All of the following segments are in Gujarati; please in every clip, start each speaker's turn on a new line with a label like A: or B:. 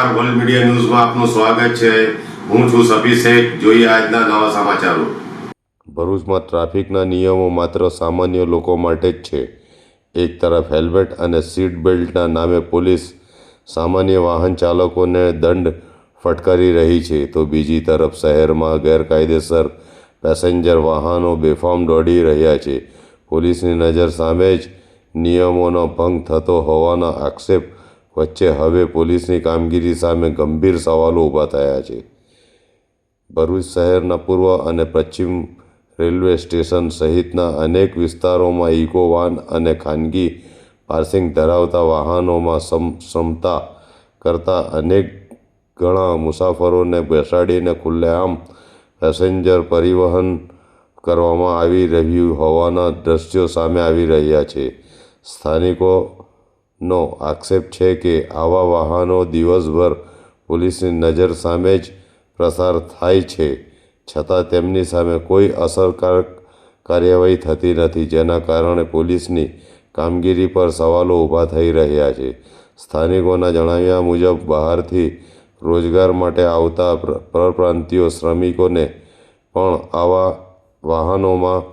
A: નમસ્કાર, વર્લ્ડ મીડિયા ન્યૂઝમાં આપનું સ્વાગત છે। હું છું સફી શેખ। જોઈએ આજના નવા સમાચારો।
B: ભરૂચમાં ટ્રાફિકના નિયમો માત્ર સામાન્ય લોકો માટે જ છે। એક તરફ હેલ્મેટ અને સીટ બેલ્ટના નામે પોલીસ સામાન્ય વાહન ચાલકોને દંડ ફટકારી રહી છે, તો બીજી તરફ શહેરમાં ગેરકાયદેસર પેસેન્જર વાહનો બેફામ દોડી રહ્યા છે। પોલીસની નજર સામે જ નિયમોનો ભંગ થતો હોવાના આક્ષેપ વચ્ચે હવે પોલીસની કામગીરી સામે ગંભીર સવાલો ઊભા થયા છે। ભરૂચ શહેરના પૂર્વ અને પશ્ચિમ રેલવે સ્ટેશન સહિતના અનેક વિસ્તારોમાં ઇકો વાન અને ખાનગી પાર્કિંગ ધરાવતા વાહનોમાં ક્ષમતા કરતાં અનેક ગણા મુસાફરોને બેસાડીને ખુલ્લેઆમ પેસેન્જર પરિવહન કરવામાં આવી રહ્યું હોવાના દ્રશ્યો સામે આવી રહ્યા છે। સ્થાનિકોનો આક્ષેપ છે કે આવા વાહનો દિવસભર પોલીસની નજર સામે જ પસાર થાય છે, છતાં તેમની સામે કોઈ અસરકારક કાર્યવાહી થતી નથી, જેના કારણે પોલીસની કામગીરી પર સવાલો ઊભા થઈ રહ્યા છે। સ્થાનિકોના જણાવ્યા મુજબ બહારથી રોજગાર માટે આવતા પરપ્રાંતીય શ્રમિકોને પણ આવા વાહનોમાં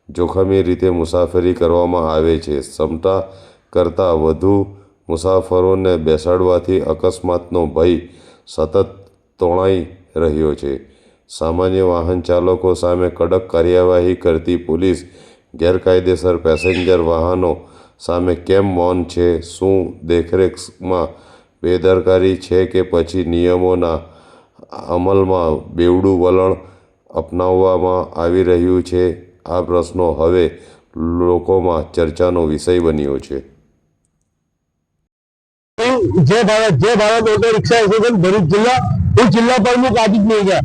B: જોખમી રીતે મુસાફરી કરવામાં આવે છે। ક્ષમતા કરતાં વધુ મુસાફરોને બેસાડવાથી અકસ્માતનો ભય સતત તોળાઈ રહ્યો છે। સામાન્ય વાહન ચાલકો સામે કડક કાર્યવાહી કરતી પોલીસ ગેરકાયદેસર પેસેન્જર વાહનો સામે કેમ મૌન છે? શું દેખરેખમાં બેદરકારી છે કે પછી નિયમોના અમલમાં બેવડું વલણ અપનાવવામાં આવી રહ્યું છે? આ પ્રશ્નો હવે લોકોમાં ચર્ચાનો વિષય બન્યો છે।
C: जय Bharat auto rickshaw association Bharuch जिला उस जिला प्रमुख आदित्य नहीं गया।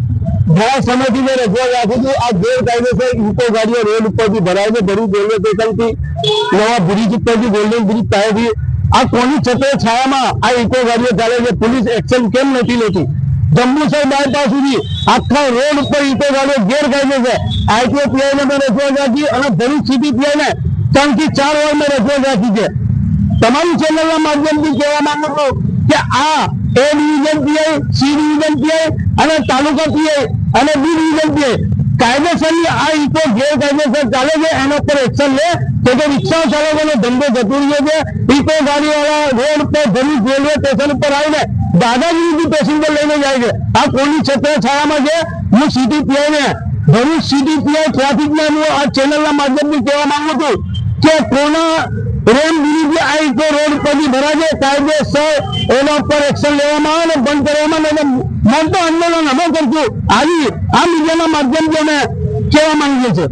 C: घना समय थी मैं रजूआत राखी थी। आ गैरकायदेसर इको गाड़ियों रोड पर भराए थे। भरूच रेलवे स्टेशन थी नवा ब्रिज पर गोल्डन ब्रिज पाए थी। आ कोनी छत्र छाया में आ इको गाड़ियों चाले छे। पुलिस एक्शन केम नहीं लेती? जम्बूसर बायपास सुधी आखा रोड पर इको गाड़ियों गैरकायदेसर आईटीओ पीआई ने मैं रजूआत राखी और भरूच सिटी पीआई ने 3 થી 4 વાર में रजूआत राखी है। તમારી ચેનલના માધ્યમથી કહેવા માંગુ છું કે આ એ division PI, C division PI અને તાલુકા પીઆઈ અને બી ડિવિઝન પીઆઈ કાયદેસરની આ ઇકો ગેરકાયદેસર ચાલે છે, એના પર એક્શન લે તો રિક્ષા ચાલકોનો ધંધો જતો રહ્યો છે। ઇકો ગાડીવાળા રોડ પર ભરૂચ રેલવે સ્ટેશન ઉપર આવીને દાદાગીરીથી પેસેન્જર લઈને જાય છે। આ કોની છત્ર છાયામાં છે? હું સિટી પીઆઈને ભરૂચ સિટી પીઆઈ ટ્રાફિકના આ ચેનલના માધ્યમથી કહેવા માંગુ છું કે કોના રેમ વિરુદ્ધ આ ઇકો રોડ પરથી ભરાય કાયદેસર એના પર એક્શન લેવામાં આવે ને બંધ કરવામાં આવે। મન તો આંદોલન અમે કરશું। આવી આ મીડિયાના માધ્યમથી અમે કહેવા માંગીએ છીએ।